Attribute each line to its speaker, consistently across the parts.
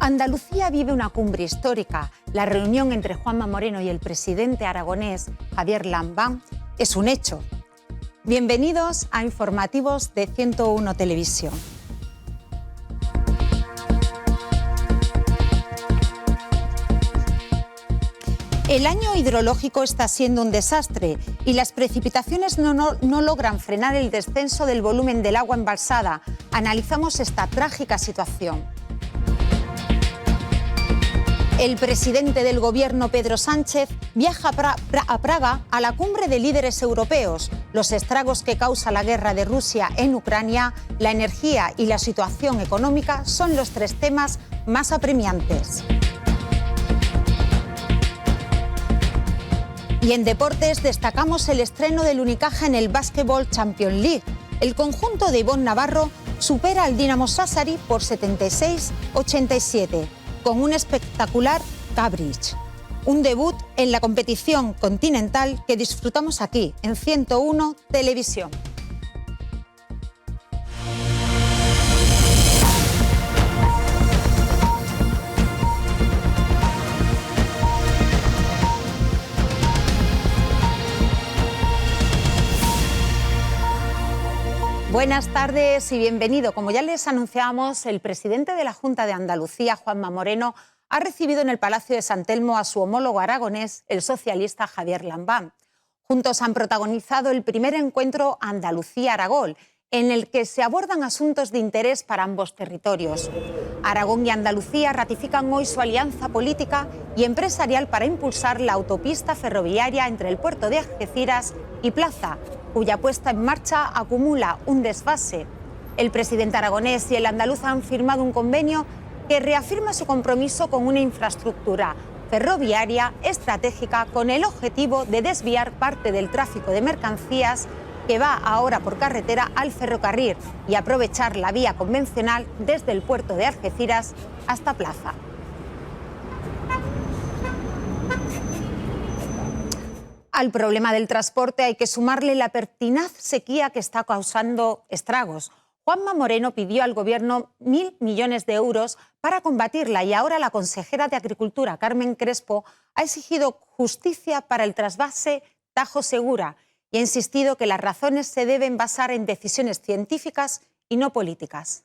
Speaker 1: Andalucía vive una cumbre histórica. La reunión entre Juanma Moreno y el presidente aragonés, Javier Lambán, es un hecho. Bienvenidos a Informativos de 101 Televisión. El año hidrológico está siendo un desastre y las precipitaciones no logran frenar el descenso del volumen del agua embalsada. Analizamos esta trágica situación. El presidente del Gobierno, Pedro Sánchez, viaja a Praga a la cumbre de líderes europeos. Los estragos que causa la guerra de Rusia en Ucrania, la energía y la situación económica son los tres temas más apremiantes. Y en deportes destacamos el estreno del Unicaja en el Basketball Champions League. El conjunto de Ivonne Navarro supera al Dinamo Sassari por 76-87, con un espectacular coverage. Un debut en la competición continental que disfrutamos aquí, en 101 Televisión. Buenas tardes y bienvenido. Como ya les anunciábamos, el presidente de la Junta de Andalucía, Juanma Moreno, ha recibido en el Palacio de San Telmo a su homólogo aragonés, el socialista Javier Lambán. Juntos han protagonizado el primer encuentro Andalucía-Aragón, en el que se abordan asuntos de interés para ambos territorios. Aragón y Andalucía ratifican hoy su alianza política y empresarial para impulsar la autopista ferroviaria entre el puerto de Algeciras y Plaza, cuya puesta en marcha acumula un desfase. El presidente aragonés y el andaluz han firmado un convenio que reafirma su compromiso con una infraestructura ferroviaria estratégica con el objetivo de desviar parte del tráfico de mercancías que va ahora por carretera al ferrocarril y aprovechar la vía convencional desde el puerto de Algeciras hasta Plaza. Al problema del transporte hay que sumarle la pertinaz sequía que está causando estragos. Juanma Moreno pidió al Gobierno 1.000 millones de euros para combatirla y ahora la consejera de Agricultura, Carmen Crespo, ha exigido justicia para el trasvase Tajo Segura y ha insistido que las razones se deben basar en decisiones científicas y no políticas.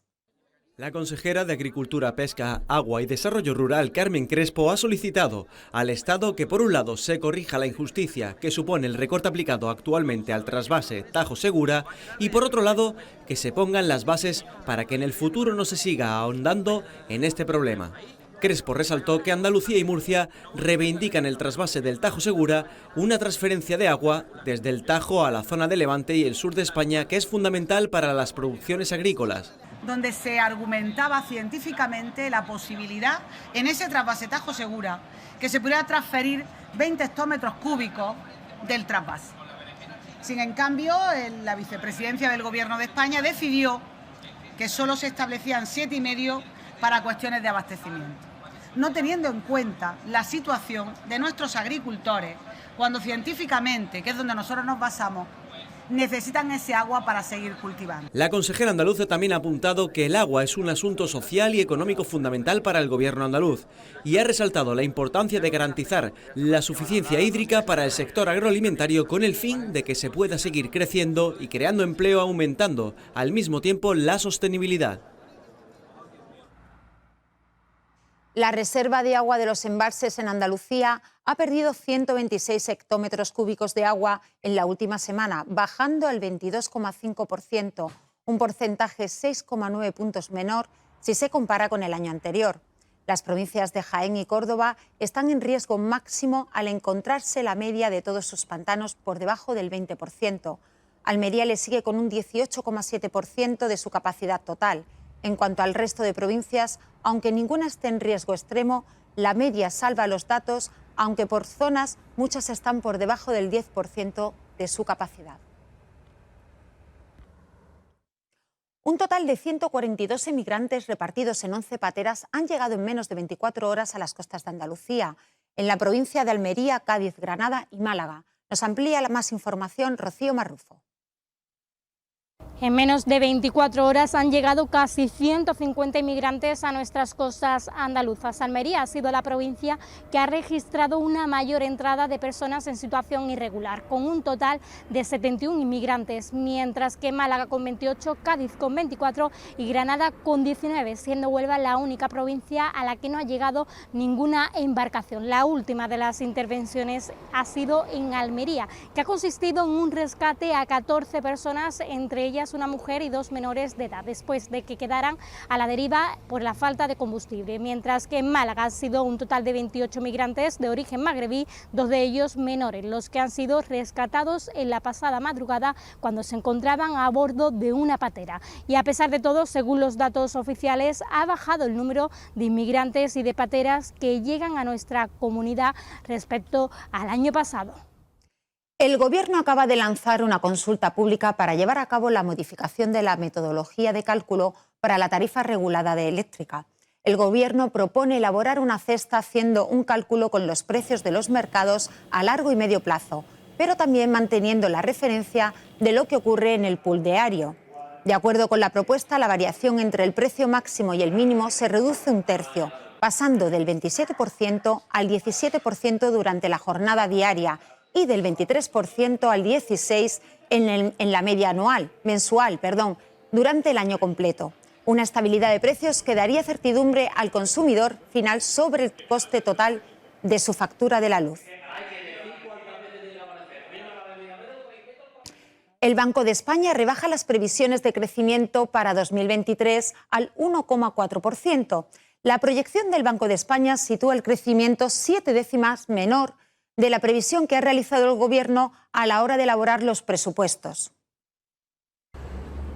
Speaker 2: La consejera de Agricultura, Pesca, Agua y Desarrollo Rural, Carmen Crespo, ha solicitado al Estado que, por un lado, se corrija la injusticia que supone el recorte aplicado actualmente al trasvase Tajo Segura y, por otro lado, que se pongan las bases para que en el futuro no se siga ahondando en este problema. Crespo resaltó que Andalucía y Murcia reivindican el trasvase del Tajo Segura, una transferencia de agua desde el Tajo a la zona de Levante y el sur de España que es fundamental para las producciones agrícolas.
Speaker 3: Donde se argumentaba científicamente la posibilidad en ese trasvase Tajo Segura que se pudiera transferir 20 hectómetros cúbicos del trasvase. Sin en cambio, la vicepresidencia del Gobierno de España decidió que solo se establecían 7,5 para cuestiones de abastecimiento, no teniendo en cuenta la situación de nuestros agricultores cuando científicamente, que es donde nosotros nos basamos, necesitan ese agua para seguir cultivando.
Speaker 2: La consejera andaluza también ha apuntado que el agua es un asunto social y económico fundamental para el Gobierno andaluz y ha resaltado la importancia de garantizar la suficiencia hídrica para el sector agroalimentario con el fin de que se pueda seguir creciendo y creando empleo, aumentando al mismo tiempo la sostenibilidad.
Speaker 1: La reserva de agua de los embalses en Andalucía ha perdido 126 hectómetros cúbicos de agua en la última semana, bajando al 22,5%, un porcentaje 6,9 puntos menor si se compara con el año anterior. Las provincias de Jaén y Córdoba están en riesgo máximo al encontrarse la media de todos sus pantanos por debajo del 20%. Almería le sigue con un 18,7% de su capacidad total. En cuanto al resto de provincias, aunque ninguna esté en riesgo extremo, la media salva los datos, aunque por zonas muchas están por debajo del 10% de su capacidad. Un total de 142 emigrantes repartidos en 11 pateras han llegado en menos de 24 horas a las costas de Andalucía, en la provincia de Almería, Cádiz, Granada y Málaga. Nos amplía más información Rocío Marrufo.
Speaker 4: En menos de 24 horas han llegado casi 150 inmigrantes a nuestras costas andaluzas. Almería ha sido la provincia que ha registrado una mayor entrada de personas en situación irregular, con un total de 71 inmigrantes, mientras que Málaga con 28, Cádiz con 24 y Granada con 19, siendo Huelva la única provincia a la que no ha llegado ninguna embarcación. La última de las intervenciones ha sido en Almería, que ha consistido en un rescate a 14 personas, entre ellas una mujer y 2 menores de edad, después de que quedaran a la deriva por la falta de combustible, mientras que en Málaga han sido un total de 28 migrantes de origen magrebí, 2 de ellos menores, los que han sido rescatados en la pasada madrugada cuando se encontraban a bordo de una patera. Y a pesar de todo, según los datos oficiales, ha bajado el número de inmigrantes y de pateras que llegan a nuestra comunidad respecto al año pasado.
Speaker 1: El Gobierno acaba de lanzar una consulta pública para llevar a cabo la modificación de la metodología de cálculo para la tarifa regulada de eléctrica. El Gobierno propone elaborar una cesta haciendo un cálculo con los precios de los mercados a largo y medio plazo, pero también manteniendo la referencia de lo que ocurre en el pool diario. De acuerdo con la propuesta, la variación entre el precio máximo y el mínimo se reduce un tercio, pasando del 27% al 17% durante la jornada diaria y del 23% al 16% en la media mensual, durante el año completo. Una estabilidad de precios que daría certidumbre al consumidor final sobre el coste total de su factura de la luz. El Banco de España rebaja las previsiones de crecimiento para 2023 al 1,4%. La proyección del Banco de España sitúa el crecimiento 7 décimas menor de la previsión que ha realizado el Gobierno a la hora de elaborar los presupuestos.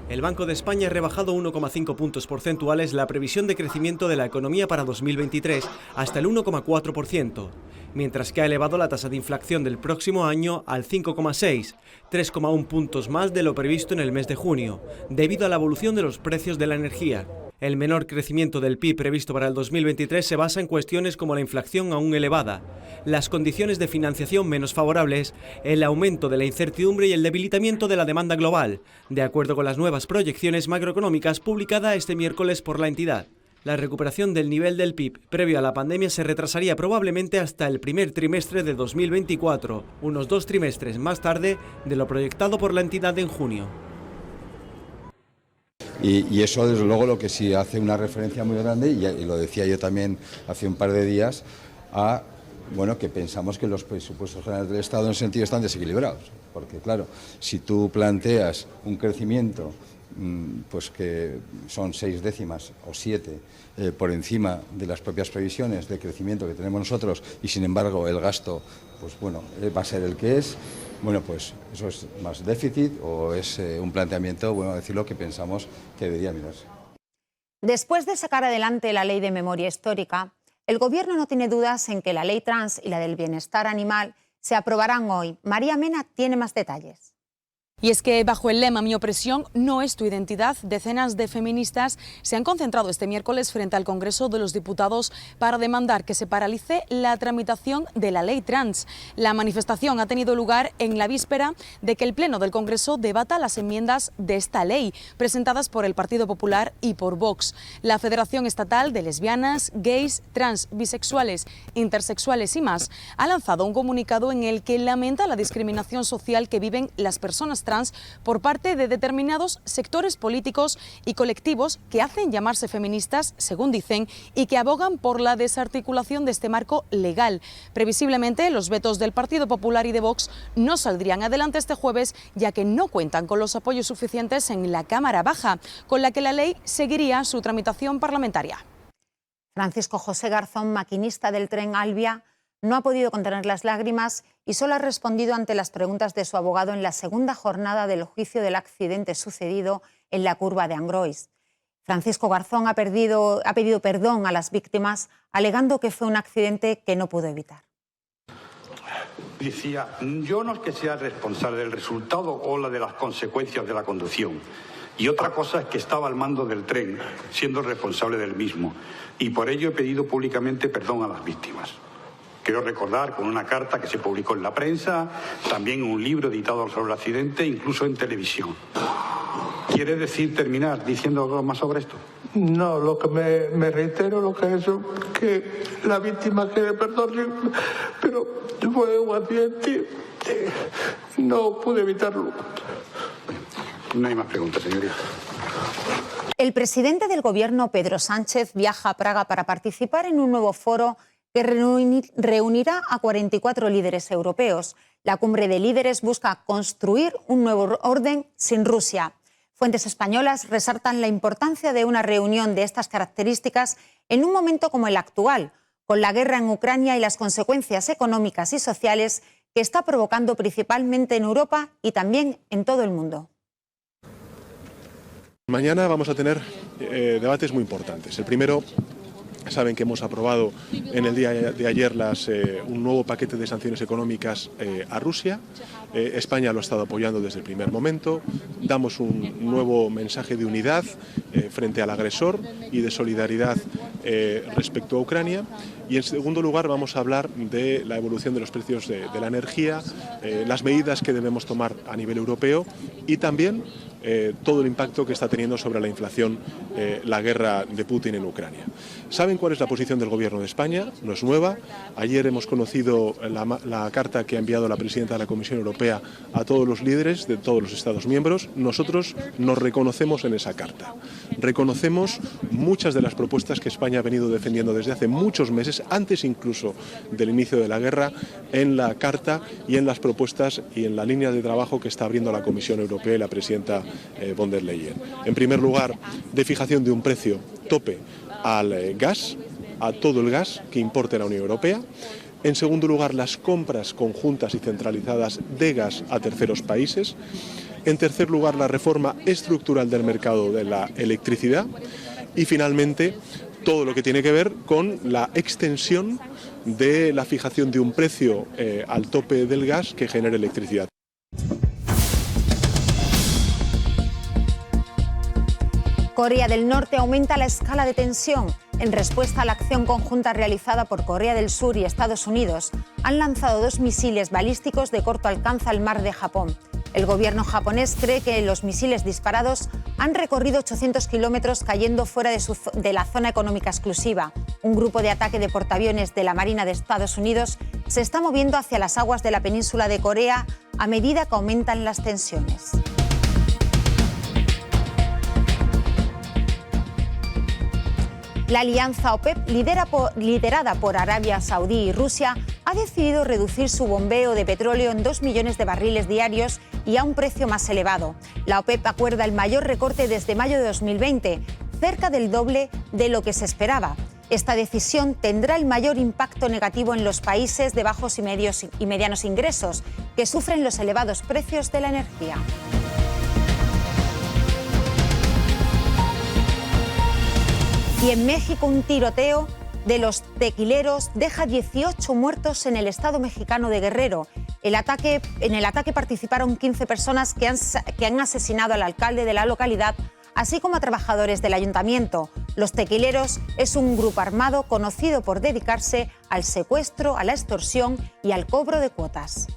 Speaker 2: El Banco de España ha rebajado 1,5 puntos porcentuales la previsión de crecimiento de la economía para 2023 hasta el 1,4%, mientras que ha elevado la tasa de inflación del próximo año al 5,6, 3,1 puntos más de lo previsto en el mes de junio, debido a la evolución de los precios de la energía. El menor crecimiento del PIB previsto para el 2023 se basa en cuestiones como la inflación aún elevada, las condiciones de financiación menos favorables, el aumento de la incertidumbre y el debilitamiento de la demanda global, de acuerdo con las nuevas proyecciones macroeconómicas publicadas este miércoles por la entidad. La recuperación del nivel del PIB previo a la pandemia se retrasaría probablemente hasta el primer trimestre de 2024, unos 2 trimestres más tarde de lo proyectado por la entidad en junio.
Speaker 5: Y eso, desde luego, lo que sí hace una referencia muy grande, y lo decía yo también hace un par de días, a que pensamos que los presupuestos generales del Estado en ese sentido están desequilibrados. Porque, claro, si tú planteas un crecimiento pues que son 6 décimas o 7 por encima de las propias previsiones de crecimiento que tenemos nosotros, y sin embargo el gasto va a ser el que es, pues eso es más déficit o es un planteamiento, decirlo, que pensamos que debería mirarse.
Speaker 1: Después de sacar adelante la ley de memoria histórica, el Gobierno no tiene dudas en que la ley trans y la del bienestar animal se aprobarán hoy. María Mena tiene más detalles.
Speaker 6: Y es que bajo el lema "Mi opresión no es tu identidad", decenas de feministas se han concentrado este miércoles frente al Congreso de los Diputados para demandar que se paralice la tramitación de la ley trans. La manifestación ha tenido lugar en la víspera de que el Pleno del Congreso debata las enmiendas de esta ley, presentadas por el Partido Popular y por Vox. La Federación Estatal de Lesbianas, Gays, Trans, Bisexuales, Intersexuales y más ha lanzado un comunicado en el que lamenta la discriminación social que viven las personas trans por parte de determinados sectores políticos y colectivos que hacen llamarse feministas, según dicen, y que abogan por la desarticulación de este marco legal. Previsiblemente, los vetos del Partido Popular y de Vox no saldrían adelante este jueves, ya que no cuentan con los apoyos suficientes en la Cámara Baja, con la que la ley seguiría su tramitación parlamentaria.
Speaker 1: Francisco José Garzón, maquinista del tren Albia, no ha podido contener las lágrimas y solo ha respondido ante las preguntas de su abogado en la segunda jornada del juicio del accidente sucedido en la curva de Angrois. Francisco Garzón ha pedido perdón a las víctimas, alegando que fue un accidente que no pudo evitar.
Speaker 7: Decía, yo no es que sea responsable del resultado o la de las consecuencias de la conducción. Y otra cosa es que estaba al mando del tren, siendo responsable del mismo. Y por ello he pedido públicamente perdón a las víctimas. Quiero recordar con una carta que se publicó en la prensa, también un libro editado sobre el accidente, incluso en televisión. ¿Quiere decir terminar diciendo algo más sobre esto?
Speaker 8: No, lo que me reitero, lo que es que la víctima quiere perdón, pero fue un accidente, no pude evitarlo.
Speaker 7: No hay más preguntas, señoría.
Speaker 1: El presidente del Gobierno, Pedro Sánchez, viaja a Praga para participar en un nuevo foro que reunirá a 44 líderes europeos. La cumbre de líderes busca construir un nuevo orden sin Rusia. Fuentes españolas resaltan la importancia de una reunión de estas características en un momento como el actual, con la guerra en Ucrania y las consecuencias económicas y sociales que está provocando principalmente en Europa y también en todo el mundo.
Speaker 9: Mañana vamos a tener debates muy importantes. El primero, saben que hemos aprobado en el día de ayer un nuevo paquete de sanciones económicas a Rusia. España lo ha estado apoyando desde el primer momento. Damos un nuevo mensaje de unidad frente al agresor y de solidaridad respecto a Ucrania. Y en segundo lugar vamos a hablar de la evolución de los precios de la energía, las medidas que debemos tomar a nivel europeo y también todo el impacto que está teniendo sobre la inflación la guerra de Putin en Ucrania. ¿Saben cuál es la posición del Gobierno de España? No es nueva. Ayer hemos conocido la carta que ha enviado la presidenta de la Comisión Europea a todos los líderes de todos los Estados miembros. Nosotros nos reconocemos en esa carta. Reconocemos muchas de las propuestas que España ha venido defendiendo desde hace muchos meses, antes incluso del inicio de la guerra, en la carta y en las propuestas y en la línea de trabajo que está abriendo la Comisión Europea y la presidenta von der Leyen. En primer lugar, de fijación de un precio tope al gas, a todo el gas que importe la Unión Europea. En segundo lugar, las compras conjuntas y centralizadas de gas a terceros países. En tercer lugar, la reforma estructural del mercado de la electricidad. Y finalmente, todo lo que tiene que ver con la extensión de la fijación de un precio al tope del gas que genere electricidad.
Speaker 1: Corea del Norte aumenta la escala de tensión. En respuesta a la acción conjunta realizada por Corea del Sur y Estados Unidos, han lanzado 2 misiles balísticos de corto alcance al mar de Japón. El gobierno japonés cree que los misiles disparados han recorrido 800 kilómetros cayendo fuera de la zona económica exclusiva. Un grupo de ataque de portaaviones de la Marina de Estados Unidos se está moviendo hacia las aguas de la península de Corea a medida que aumentan las tensiones. La alianza OPEP, liderada por Arabia Saudí y Rusia, ha decidido reducir su bombeo de petróleo en 2 millones de barriles diarios y a un precio más elevado. La OPEP acuerda el mayor recorte desde mayo de 2020, cerca del doble de lo que se esperaba. Esta decisión tendrá el mayor impacto negativo en los países de bajos y medianos ingresos, que sufren los elevados precios de la energía. Y en México, un tiroteo de los tequileros deja 18 muertos en el estado mexicano de Guerrero. En el ataque participaron 15 personas que han asesinado al alcalde de la localidad, así como a trabajadores del ayuntamiento. Los tequileros es un grupo armado conocido por dedicarse al secuestro, a la extorsión y al cobro de cuotas.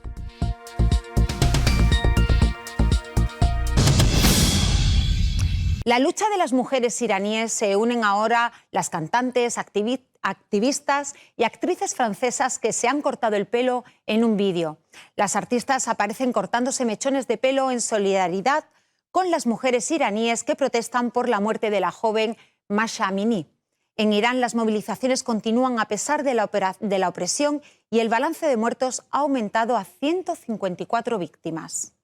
Speaker 1: La lucha de las mujeres iraníes se unen ahora las cantantes, activistas y actrices francesas que se han cortado el pelo en un vídeo. Las artistas aparecen cortándose mechones de pelo en solidaridad con las mujeres iraníes que protestan por la muerte de la joven Mahsa Amini. En Irán las movilizaciones continúan a pesar de la opresión y el balance de muertos ha aumentado a 154 víctimas.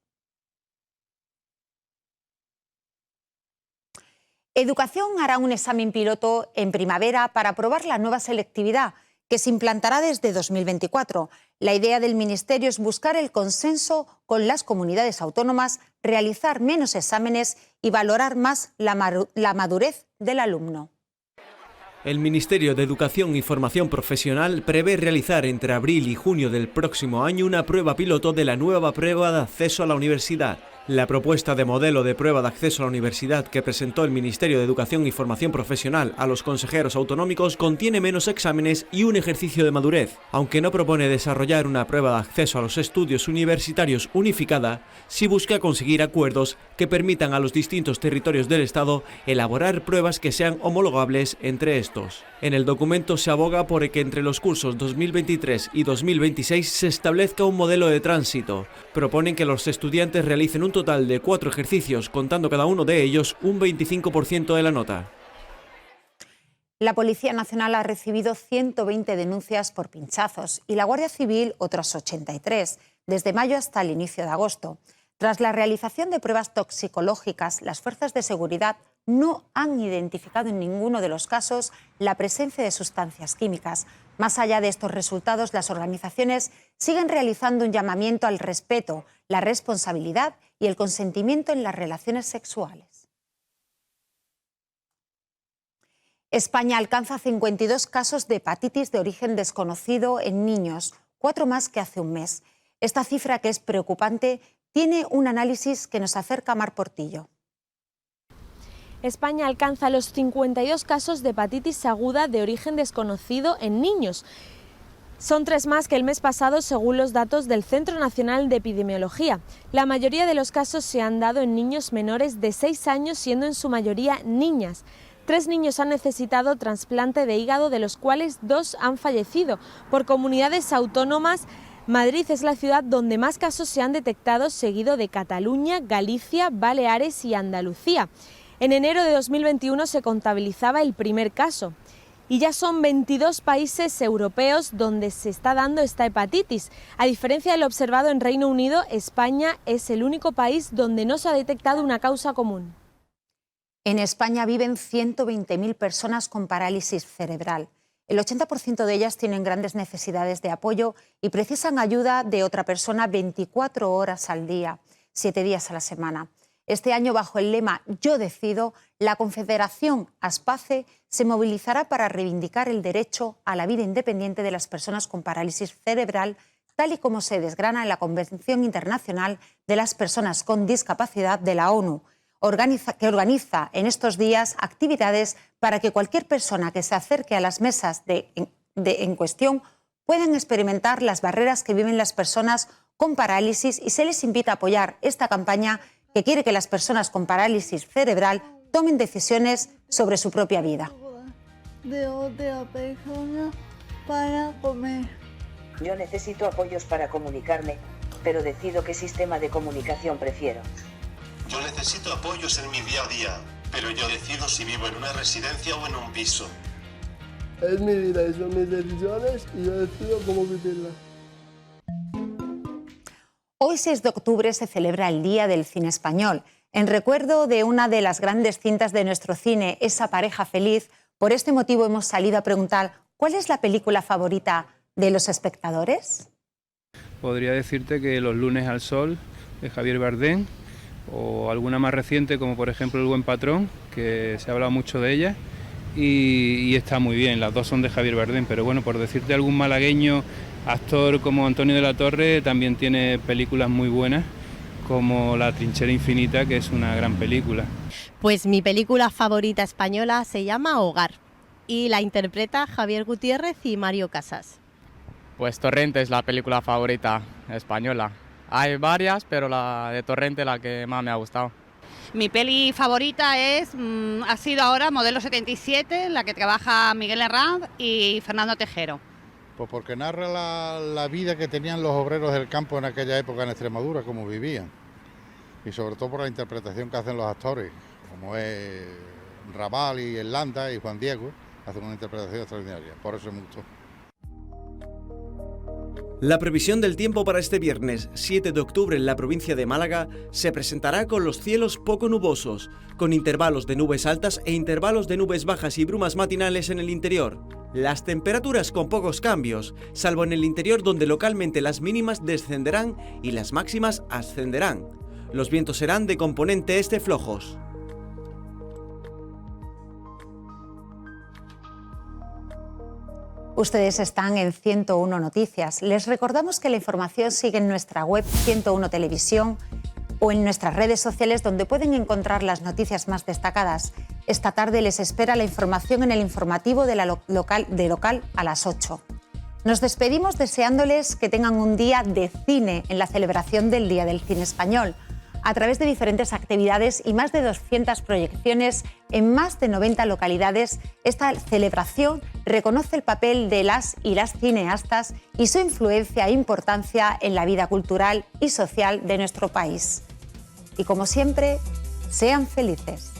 Speaker 1: Educación hará un examen piloto en primavera para aprobar la nueva selectividad, que se implantará desde 2024. La idea del Ministerio es buscar el consenso con las comunidades autónomas, realizar menos exámenes y valorar más la madurez del alumno.
Speaker 2: El Ministerio de Educación y Formación Profesional prevé realizar entre abril y junio del próximo año una prueba piloto de la nueva prueba de acceso a la universidad. La propuesta de modelo de prueba de acceso a la universidad que presentó el Ministerio de Educación y Formación Profesional a los consejeros autonómicos contiene menos exámenes y un ejercicio de madurez. Aunque no propone desarrollar una prueba de acceso a los estudios universitarios unificada, sí busca conseguir acuerdos que permitan a los distintos territorios del Estado elaborar pruebas que sean homologables entre estos. En el documento se aboga por que entre los cursos 2023 y 2026 se establezca un modelo de tránsito. Proponen que los estudiantes realicen un total de 4 ejercicios, contando cada uno de ellos un 25% de la nota.
Speaker 1: La Policía Nacional ha recibido 120 denuncias por pinchazos y la Guardia Civil otras 83, desde mayo hasta el inicio de agosto. Tras la realización de pruebas toxicológicas, las fuerzas de seguridad no han identificado en ninguno de los casos la presencia de sustancias químicas. Más allá de estos resultados, las organizaciones siguen realizando un llamamiento al respeto, la responsabilidad y el consentimiento en las relaciones sexuales. España alcanza 52 casos de hepatitis de origen desconocido en niños, 4 más que hace un mes. Esta cifra, que es preocupante, tiene un análisis que nos acerca a Mar Portillo.
Speaker 10: España alcanza los 52 casos de hepatitis aguda de origen desconocido en niños. Son 3 más que el mes pasado, según los datos del Centro Nacional de Epidemiología. La mayoría de los casos se han dado en niños menores de 6 años, siendo en su mayoría niñas. 3 niños han necesitado trasplante de hígado, de los cuales 2 han fallecido. Por comunidades autónomas, Madrid es la ciudad donde más casos se han detectado, seguido de Cataluña, Galicia, Baleares y Andalucía. En enero de 2021 se contabilizaba el primer caso. Y ya son 22 países europeos donde se está dando esta hepatitis. A diferencia de lo observado en Reino Unido, España es el único país donde no se ha detectado una causa común.
Speaker 1: En España viven 120.000 personas con parálisis cerebral. El 80% de ellas tienen grandes necesidades de apoyo y precisan ayuda de otra persona 24 horas al día, 7 días a la semana. Este año, bajo el lema Yo decido, la Confederación Aspace se movilizará para reivindicar el derecho a la vida independiente de las personas con parálisis cerebral, tal y como se desgrana en la Convención Internacional de las Personas con Discapacidad de la ONU, que organiza en estos días actividades para que cualquier persona que se acerque a las mesas en cuestión puedan experimentar las barreras que viven las personas con parálisis, y se les invita a apoyar esta campaña que quiere que las personas con parálisis cerebral tomen decisiones sobre su propia vida.
Speaker 11: De otra persona para comer.
Speaker 12: Yo necesito apoyos para comunicarme, pero decido qué sistema de comunicación prefiero.
Speaker 13: Yo necesito apoyos en mi día a día, pero yo decido si vivo en una residencia o en un piso.
Speaker 8: Es mi vida y son mis decisiones y yo decido cómo vivirla.
Speaker 1: Hoy, 6 de octubre, se celebra el Día del Cine Español. En recuerdo de una de las grandes cintas de nuestro cine, Esa pareja feliz, por este motivo hemos salido a preguntar ¿cuál es la película favorita de los espectadores?
Speaker 14: Podría decirte que Los lunes al sol, de Javier Bardem, o alguna más reciente como por ejemplo El buen patrón, que se ha hablado mucho de ella y está muy bien. Las dos son de Javier Bardem, pero bueno, por decirte algún malagueño actor como Antonio de la Torre, también tiene películas muy buenas como La trinchera infinita, que es una gran película.
Speaker 15: Pues mi película favorita española se llama Hogar y la interpreta Javier Gutiérrez y Mario Casas.
Speaker 16: Pues Torrente es la película favorita española. Hay varias, pero la de Torrente la que más me ha gustado.
Speaker 17: Mi peli favorita ha sido ahora Modelo 77, la que trabaja Miguel Herranz y Fernando Tejero.
Speaker 18: Pues porque narra la vida que tenían los obreros del campo en aquella época en Extremadura, cómo vivían. Y sobre todo por la interpretación que hacen los actores, como es Raval y Landa y Juan Diego, hacen una interpretación extraordinaria, por eso me gustó.
Speaker 2: La previsión del tiempo para este viernes 7 de octubre en la provincia de Málaga se presentará con los cielos poco nubosos, con intervalos de nubes altas e intervalos de nubes bajas y brumas matinales en el interior. Las temperaturas con pocos cambios, salvo en el interior donde localmente las mínimas descenderán y las máximas ascenderán. Los vientos serán de componente este flojos.
Speaker 1: Ustedes están en 101 Noticias. Les recordamos que la información sigue en nuestra web 101 Televisión o en nuestras redes sociales, donde pueden encontrar las noticias más destacadas. Esta tarde les espera la información en el informativo de local a las 8. Nos despedimos deseándoles que tengan un día de cine en la celebración del Día del Cine Español, a través de diferentes actividades y más de 200 proyecciones en más de 90 localidades. Esta celebración reconoce el papel de las y las cineastas y su influencia e importancia en la vida cultural y social de nuestro país. Y como siempre, sean felices.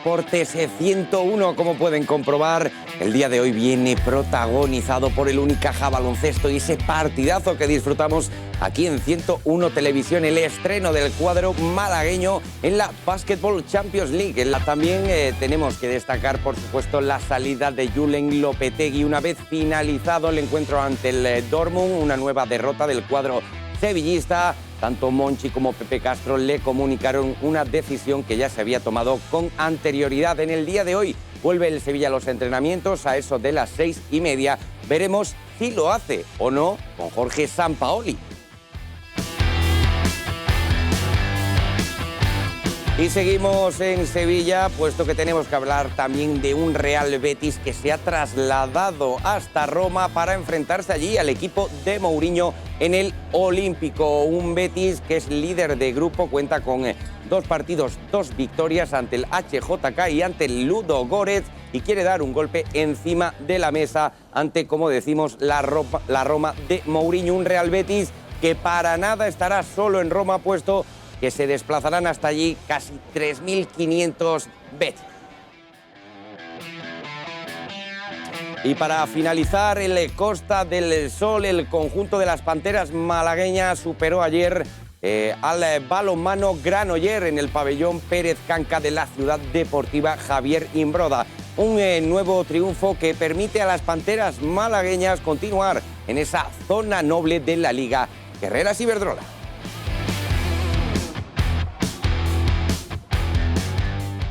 Speaker 19: Deportes 101, como pueden comprobar, el día de hoy viene protagonizado por el Unicaja Baloncesto y ese partidazo que disfrutamos aquí en 101 Televisión, el estreno del cuadro malagueño en la Basketball Champions League. También tenemos que destacar, por supuesto, la salida de Julen Lopetegui una vez finalizado el encuentro ante el Dortmund, una nueva derrota del cuadro sevillista. Tanto Monchi como Pepe Castro le comunicaron una decisión que ya se había tomado con anterioridad. En el día de hoy vuelve el Sevilla a los entrenamientos a eso de las 6:30. Veremos si lo hace o no con Jorge Sampaoli. Y seguimos en Sevilla, puesto que tenemos que hablar también de un Real Betis que se ha trasladado hasta Roma para enfrentarse allí al equipo de Mourinho en el Olímpico. Un Betis que es líder de grupo, cuenta con 2 partidos, 2 victorias ante el HJK y ante el Ludogorets, y quiere dar un golpe encima de la mesa ante, como decimos, la Roma de Mourinho. Un Real Betis que para nada estará solo en Roma, puesto que se desplazarán hasta allí casi 3.500 betis. Y para finalizar, el Costa del Sol, el conjunto de las Panteras malagueñas superó ayer al balonmano Granollers en el pabellón Pérez Canca de la ciudad deportiva Javier Imbroda. Un nuevo triunfo que permite a las Panteras malagueñas continuar en esa zona noble de la Liga Guerreras Iberdrola.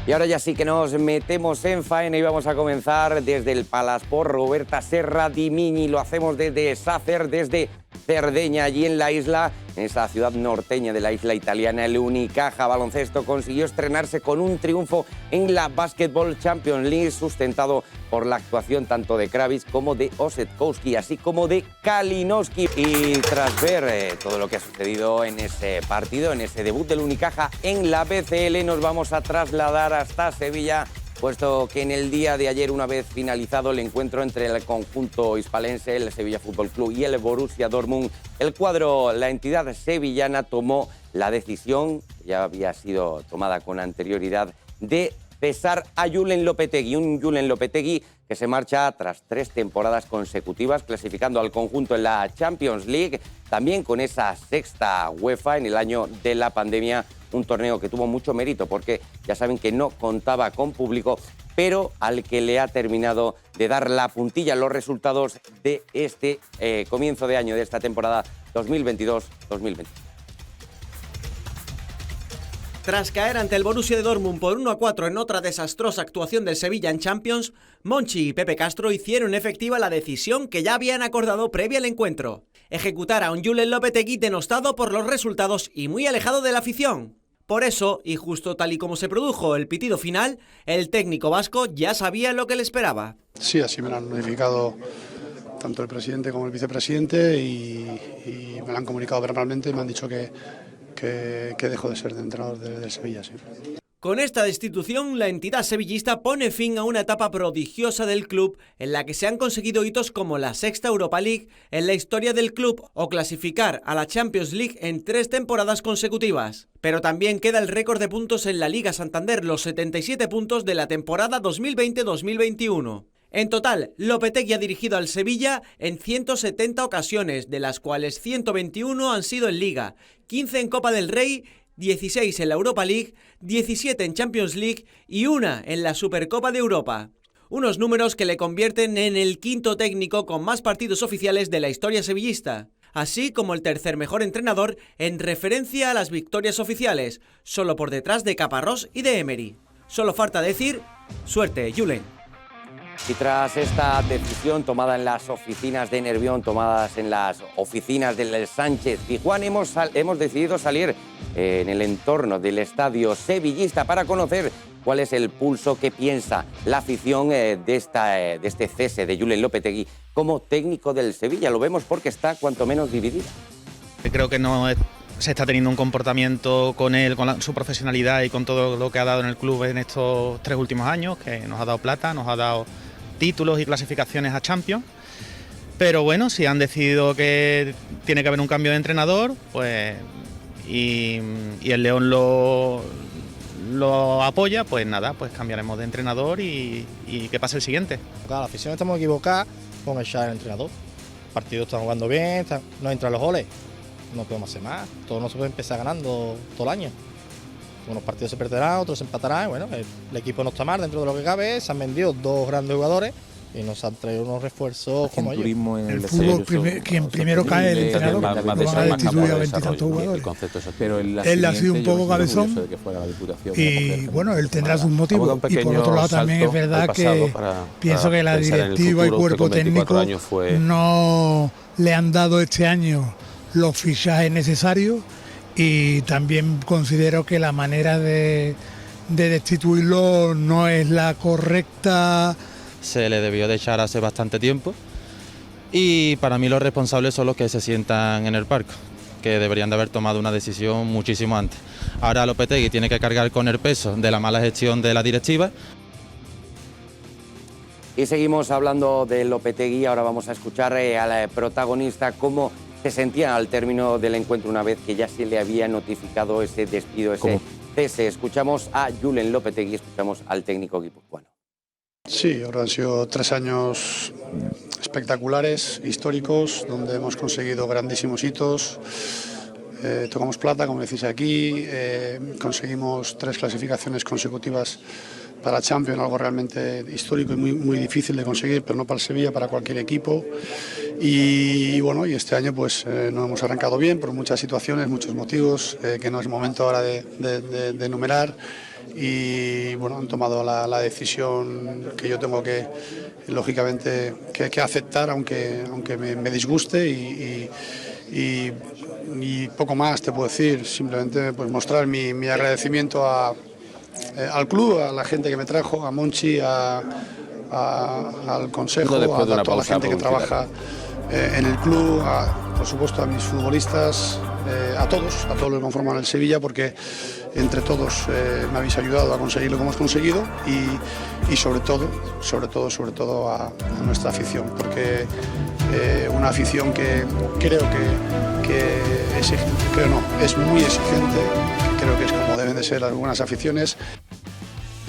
Speaker 19: Y ahora ya sí que nos metemos en faena y vamos a comenzar desde el Palasport Roberta Serra di Miñi. Lo hacemos desde Sácer, desde Cerdeña, allí en la isla, en esa ciudad norteña de la isla italiana. El Unicaja Baloncesto consiguió estrenarse con un triunfo en la Basketball Champions League, sustentado por la actuación tanto de Kravis como de Osetkowski, así como de Kalinowski. Y tras ver todo lo que ha sucedido en ese partido, en ese debut del Unicaja en la BCL, nos vamos a trasladar hasta Sevilla, puesto que en el día de ayer, una vez finalizado el encuentro entre el conjunto hispalense, el Sevilla Fútbol Club y el Borussia Dortmund, la entidad sevillana tomó la decisión, que ya había sido tomada con anterioridad, de cesar a Julen Lopetegui, un Julen Lopetegui que se marcha tras 3 temporadas consecutivas, clasificando al conjunto en la Champions League, también con esa 6ª UEFA en el año de la pandemia, un torneo que tuvo mucho mérito porque ya saben que no contaba con público, pero al que le ha terminado de dar la puntilla los resultados de este comienzo de año, de esta temporada 2022-2023.
Speaker 2: Tras caer ante el Borussia de Dortmund por 1-4 en otra desastrosa actuación del Sevilla en Champions, Monchi y Pepe Castro hicieron efectiva la decisión que ya habían acordado previa al encuentro: ejecutar a un Julen Lopetegui denostado por los resultados y muy alejado de la afición. Por eso, y justo tal y como se produjo el pitido final, el técnico vasco ya sabía lo que le esperaba.
Speaker 20: Sí, así me lo han notificado tanto el presidente como el vicepresidente y me lo han comunicado verbalmente y me han dicho que dejo de ser entrenador del Sevilla. Sí.
Speaker 2: Con esta destitución, la entidad sevillista pone fin a una etapa prodigiosa del club en la que se han conseguido hitos como la sexta Europa League en la historia del club o clasificar a la Champions League en 3 temporadas consecutivas. Pero también queda el récord de puntos en la Liga Santander, los 77 puntos de la temporada 2020-2021. En total, Lopetegui ha dirigido al Sevilla en 170 ocasiones, de las cuales 121 han sido en Liga, 15 en Copa del Rey, 16 en la Europa League, 17 en Champions League y 1 en la Supercopa de Europa. Unos números que le convierten en el quinto técnico con más partidos oficiales de la historia sevillista, así como el tercer mejor entrenador en referencia a las victorias oficiales, solo por detrás de Caparrós y de Emery. Solo falta decir, suerte, Julen.
Speaker 19: Y tras esta decisión tomada en las oficinas de Nervión, tomadas en las oficinas del Sánchez Pizjuán, hemos decidido salir en el entorno del estadio sevillista para conocer cuál es el pulso que piensa la afición de este cese de Julen Lopetegui como técnico del Sevilla. Lo vemos porque está cuanto menos dividida.
Speaker 21: Creo que no se está teniendo un comportamiento con él, con su profesionalidad y con todo lo que ha dado en el club en estos 3 últimos años, que nos ha dado plata, nos ha dado títulos y clasificaciones a Champions. Pero bueno, si han decidido que tiene que haber un cambio de entrenador, pues y el León lo apoya, pues nada, pues cambiaremos de entrenador y que pase el siguiente.
Speaker 22: Claro, la afición estamos equivocados con echar al entrenador. El partido está jugando bien, no entran los goles, no podemos hacer más. Todo no se puede empezar ganando todo el año. Unos partidos se perderán, otros se empatarán. Bueno, el equipo no está mal dentro de lo que cabe. Se han vendido 2 grandes jugadores y nos han traído unos refuerzos como ellos.
Speaker 23: El fútbol, quien primero cae el entrenador, lo van a destituir a 20 y tantos jugadores. Él ha sido un poco cabezón y bueno, él tendrá sus motivos. Y por otro lado también es verdad que pienso que la directiva y cuerpo técnico no le han dado este año los fichajes necesarios. Y también considero que la manera de destituirlo no es la correcta.
Speaker 21: Se le debió de echar hace bastante tiempo y para mí los responsables son los que se sientan en el palco, que deberían de haber tomado una decisión muchísimo antes. Ahora Lopetegui tiene que cargar con el peso de la mala gestión de la directiva.
Speaker 19: Y seguimos hablando de Lopetegui, ahora vamos a escuchar al protagonista cómo se sentía al término del encuentro una vez que ya se le había notificado ese despido, ese cese. Escuchamos a Julen Lopetegui, escuchamos al técnico guipuzcoano.
Speaker 20: Sí, ahora han sido 3 años espectaculares, históricos, donde hemos conseguido grandísimos hitos. Tocamos plata, como decís aquí, conseguimos 3 clasificaciones consecutivas para Champions, algo realmente histórico y muy difícil de conseguir, pero no para el Sevilla, para cualquier equipo. Y bueno, y este año pues no hemos arrancado bien por muchas situaciones, muchos motivos, que no es momento ahora de enumerar. Y bueno, han tomado la decisión que yo tengo que, lógicamente, que aceptar, aunque me disguste y poco más te puedo decir, simplemente pues mostrar mi agradecimiento al club, a la gente que me trajo, a Monchi, al consejo, a toda la gente que trabaja en el club, por supuesto a mis futbolistas, a todos los que conforman el Sevilla, porque entre todos me habéis ayudado a conseguir lo que hemos conseguido y sobre todo a nuestra afición, porque una afición que creo que es muy exigente, creo que es como deben de ser algunas aficiones.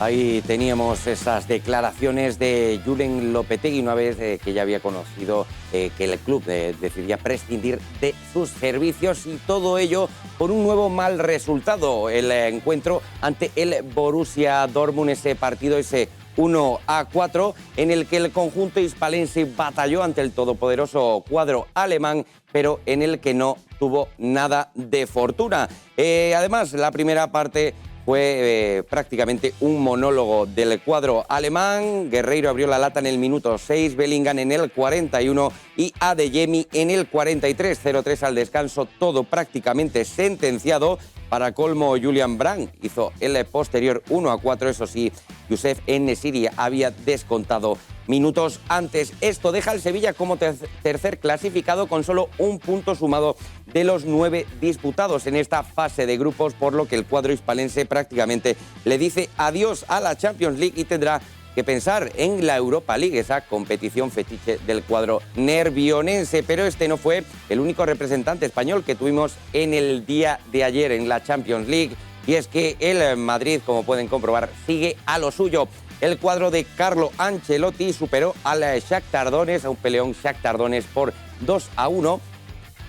Speaker 19: Ahí teníamos esas declaraciones de Julen Lopetegui una vez que ya había conocido que el club decidía prescindir de sus servicios, y todo ello por un nuevo mal resultado, el encuentro ante el Borussia Dortmund, ese partido, ese 1-4, en el que el conjunto hispalense batalló ante el todopoderoso cuadro alemán, pero en el que no tuvo nada de fortuna. Además, la primera parte fue prácticamente un monólogo del cuadro alemán. Guerreiro abrió la lata en el minuto 6, Bellingham en el 41 y Adeyemi en el 43. 0-3 al descanso, todo prácticamente sentenciado. Para colmo, Julian Brandt hizo el posterior 1-4. Eso sí, Youssef En-Nesyri había descontado minutos antes. Esto deja al Sevilla como tercer clasificado con solo un punto sumado de los 9 disputados en esta fase de grupos, por lo que el cuadro hispalense prácticamente le dice adiós a la Champions League y tendrá que pensar en la Europa League, esa competición fetiche del cuadro nervionense. Pero este no fue el único representante español que tuvimos en el día de ayer en la Champions League, y es que el Madrid, como pueden comprobar, sigue a lo suyo. El cuadro de Carlo Ancelotti superó al Shakhtar Donetsk, a un peleón Shakhtar Donetsk por 2-1,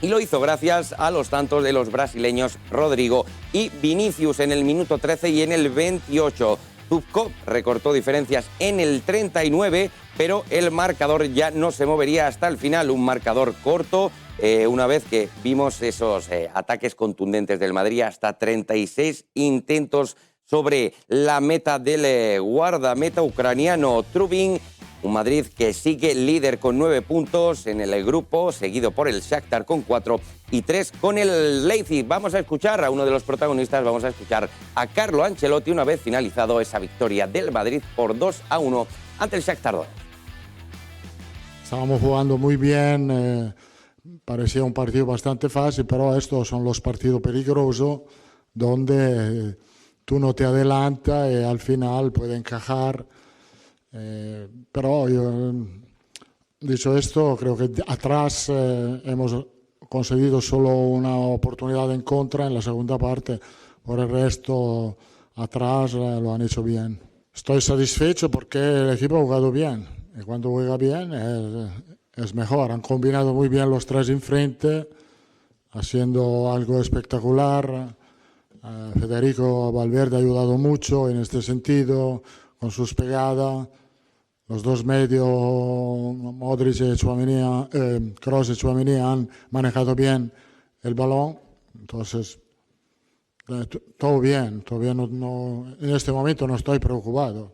Speaker 19: y lo hizo gracias a los tantos de los brasileños Rodrigo y Vinicius en el minuto 13 y en el 28. Zubkov recortó diferencias en el 39, pero el marcador ya no se movería hasta el final, un marcador corto, una vez que vimos esos ataques contundentes del Madrid, hasta 36 intentos sobre la meta del guardameta ucraniano Trubin. Un Madrid que sigue líder con 9 puntos en el grupo, seguido por el Shakhtar con 4 y 3 con el Leipzig. Vamos a escuchar a uno de los protagonistas, vamos a escuchar a Carlo Ancelotti una vez finalizado esa victoria del Madrid por 2-1 ante el Shakhtar Donetsk.
Speaker 3: Estábamos jugando muy bien, parecía un partido bastante fácil, pero estos son los partidos peligrosos donde tú no te adelantas y al final puede encajar. Pero yo, dicho esto, creo que atrás hemos conseguido solo una oportunidad en contra en la segunda parte. Por el resto, atrás lo han hecho bien. Estoy satisfecho porque el equipo ha jugado bien. Y cuando juega bien es mejor. Han combinado muy bien los tres enfrente, haciendo algo espectacular. Federico Valverde ha ayudado mucho en este sentido, con sus pegadas. Los dos medios, Modric y Tchouaméni, Kroos y Tchouaméni, han manejado bien el balón. Entonces, todo bien. Todavía no, en este momento no estoy preocupado.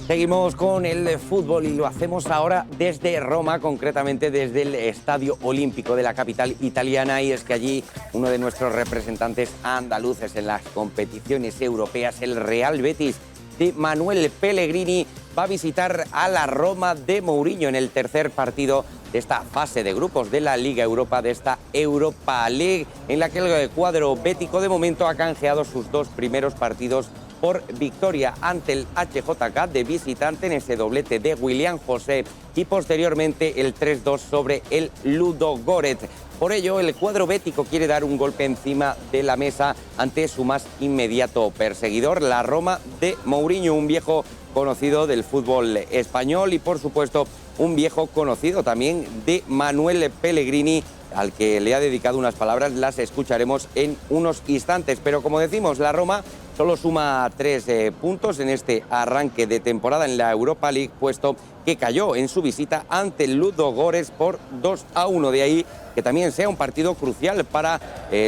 Speaker 19: Seguimos con el fútbol y lo hacemos ahora desde Roma, concretamente desde el Estadio Olímpico de la capital italiana, y es que allí uno de nuestros representantes andaluces en las competiciones europeas, el Real Betis de Manuel Pellegrini, va a visitar a la Roma de Mourinho en el tercer partido de esta fase de grupos de la Liga Europa, de esta Europa League, en la que el cuadro bético de momento ha canjeado sus 2 primeros partidos por victoria ante el HJK de visitante en ese doblete de William José y posteriormente el 3-2 sobre el Ludogorets. Por ello, el cuadro bético quiere dar un golpe encima de la mesa ante su más inmediato perseguidor, la Roma de Mourinho, un viejo conocido del fútbol español y, por supuesto, un viejo conocido también de Manuel Pellegrini, al que le ha dedicado unas palabras, las escucharemos en unos instantes. Pero como decimos, la Roma solo suma 3 puntos en este arranque de temporada en la Europa League, puesto que cayó en su visita ante el Ludogorets por 2-1. De ahí que también sea un partido crucial para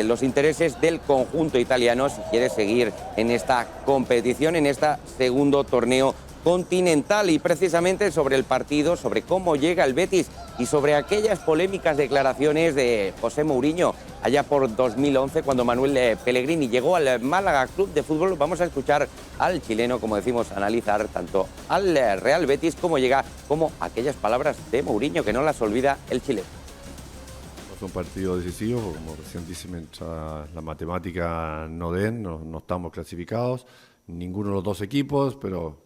Speaker 19: los intereses del conjunto italiano si quiere seguir en esta competición, en este segundo torneo continental. Y precisamente sobre el partido, sobre cómo llega el Betis y sobre aquellas polémicas declaraciones de José Mourinho allá por 2011, cuando Manuel Pellegrini llegó al Málaga Club de Fútbol, vamos a escuchar al chileno, como decimos, analizar tanto al Real Betis cómo llega, como aquellas palabras de Mourinho que no las olvida el chileno.
Speaker 4: Es un partido decisivo, como recientemente la matemática no estamos clasificados, ninguno de los dos equipos, pero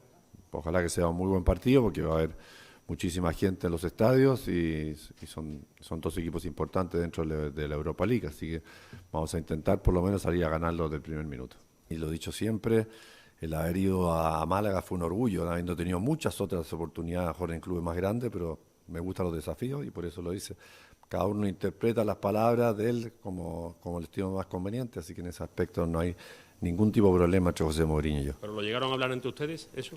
Speaker 4: ojalá que sea un muy buen partido porque va a haber muchísima gente en los estadios y son 2 equipos importantes dentro de la Europa League, así que vamos a intentar por lo menos salir a ganarlo del primer minuto. Y lo he dicho siempre, el haber ido a Málaga fue un orgullo, habiendo tenido muchas otras oportunidades de jugar en clubes más grandes, pero me gustan los desafíos y por eso lo hice. Cada uno interpreta las palabras de él como el estilo más conveniente, así que en ese aspecto no hay ningún tipo de problema entre José Mourinho y yo.
Speaker 5: ¿Pero lo llegaron a hablar entre ustedes, eso,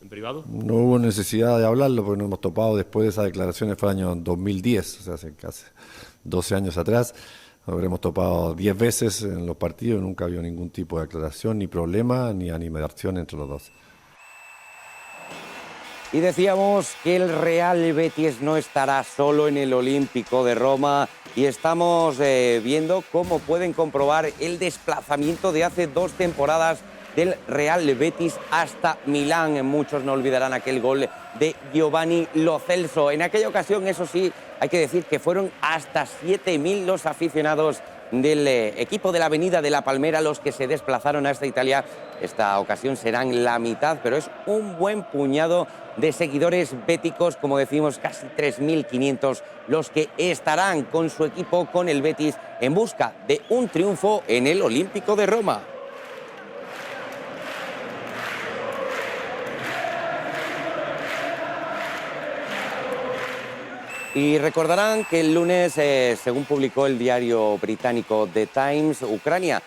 Speaker 5: en privado?
Speaker 4: No hubo necesidad de hablarlo porque nos hemos topado después de esas declaraciones, fue el año 2010, o sea, hace casi 12 años atrás. Habremos topado 10 veces en los partidos y nunca había ningún tipo de aclaración, ni problema, ni animación entre los dos.
Speaker 19: Y decíamos que el Real Betis no estará solo en el Olímpico de Roma y estamos viendo cómo pueden comprobar el desplazamiento de hace 2 temporadas del Real Betis hasta Milán. Muchos no olvidarán aquel gol de Giovanni Lo Celso. En aquella ocasión, eso sí, hay que decir que fueron hasta 7.000 los aficionados del equipo de la Avenida de la Palmera los que se desplazaron hasta Italia. Esta ocasión serán la mitad, pero es un buen puñado de seguidores béticos, como decimos, casi 3.500 los que estarán con su equipo, con el Betis, en busca de un triunfo en el Olímpico de Roma. Y recordarán que el lunes, según publicó el diario británico The Times, Ucrania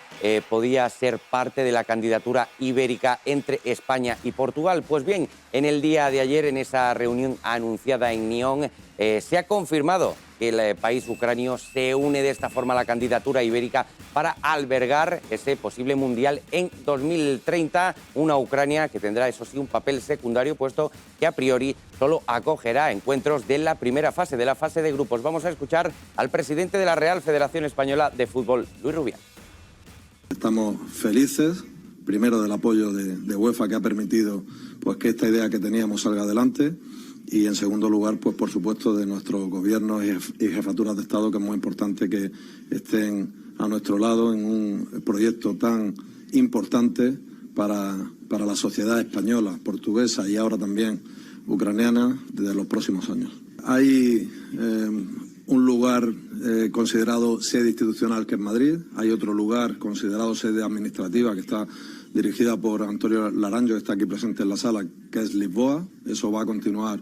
Speaker 19: podía ser parte de la candidatura ibérica entre España y Portugal. Pues bien, en el día de ayer, en esa reunión anunciada en Nyon, se ha confirmado que el país ucranio se une de esta forma a la candidatura ibérica para albergar ese posible mundial en 2030. Una Ucrania que tendrá, eso sí, un papel secundario, puesto que a priori solo acogerá encuentros de la primera fase, de la fase de grupos. Vamos a escuchar al presidente de la Real Federación Española de Fútbol, Luis Rubial.
Speaker 6: Estamos felices, primero del apoyo de UEFA, que ha permitido pues que esta idea que teníamos salga adelante, y en segundo lugar, pues por supuesto, de nuestros gobiernos y jefaturas de Estado, que es muy importante que estén a nuestro lado en un proyecto tan importante para la sociedad española, portuguesa y ahora también ucraniana desde los próximos años. Hay un lugar considerado sede institucional, que es Madrid. Hay otro lugar considerado sede administrativa, que está dirigida por Antonio Laranjo, que está aquí presente en la sala, que es Lisboa. Eso va a continuar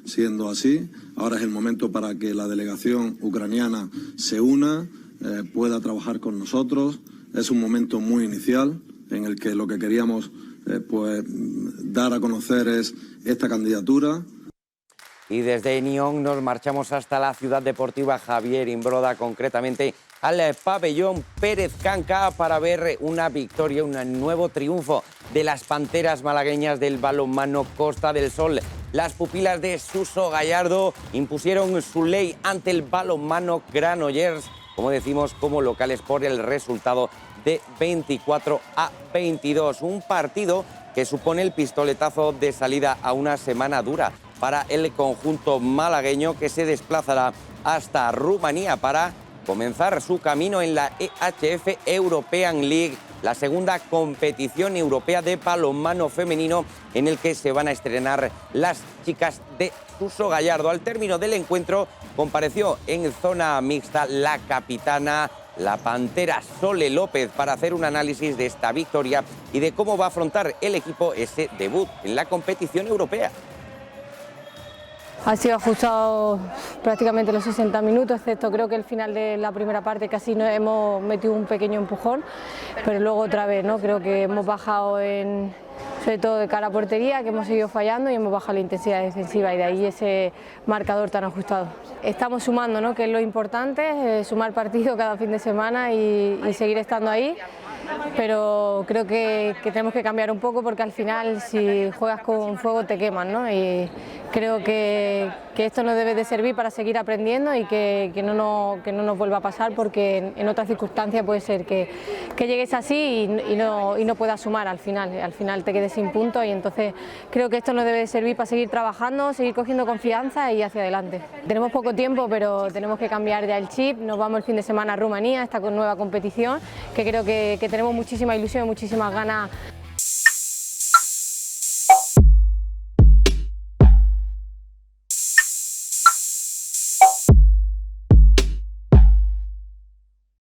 Speaker 6: siendo así. Ahora es el momento para que la delegación ucraniana se una, pueda trabajar con nosotros. Es un momento muy inicial en el que lo que queríamos pues dar a conocer es esta candidatura.
Speaker 19: Y desde Nyon nos marchamos hasta la ciudad deportiva Javier Imbroda, concretamente al pabellón Pérez Canca, para ver una victoria, un nuevo triunfo de las Panteras malagueñas del balonmano Costa del Sol. Las pupilas de Suso Gallardo impusieron su ley ante el balonmano Granollers, como decimos, como locales por el resultado de 24-22. Un partido que supone el pistoletazo de salida a una semana dura para el conjunto malagueño, que se desplazará hasta Rumanía para comenzar su camino en la EHF European League, la segunda competición europea de balonmano femenino en el que se van a estrenar las chicas de Suso Gallardo. Al término del encuentro compareció en zona mixta la capitana, la pantera Sole López, para hacer un análisis de esta victoria y de cómo va a afrontar el equipo ese debut en la competición europea.
Speaker 7: Ha sido ajustado prácticamente los 60 minutos, excepto creo que el final de la primera parte casi nos hemos metido un pequeño empujón, pero luego otra vez, ¿no? Creo que hemos bajado sobre todo de cara a portería, que hemos seguido fallando y hemos bajado la intensidad defensiva, y de ahí ese marcador tan ajustado. Estamos sumando, ¿no? Que es lo importante, sumar partido cada fin de semana y seguir estando ahí. Pero creo que tenemos que cambiar un poco, porque al final si juegas con fuego te queman, ¿no? Y creo que esto nos debe de servir para seguir aprendiendo y que no nos vuelva a pasar, porque en otras circunstancias puede ser que llegues así y no puedas sumar al final te quedes sin puntos, y entonces creo que esto nos debe de servir para seguir trabajando, seguir cogiendo confianza y hacia adelante. Tenemos poco tiempo, pero tenemos que cambiar ya el chip. Nos vamos el fin de semana a Rumanía, esta nueva competición, que creo que tenemos muchísima ilusión, muchísimas ganas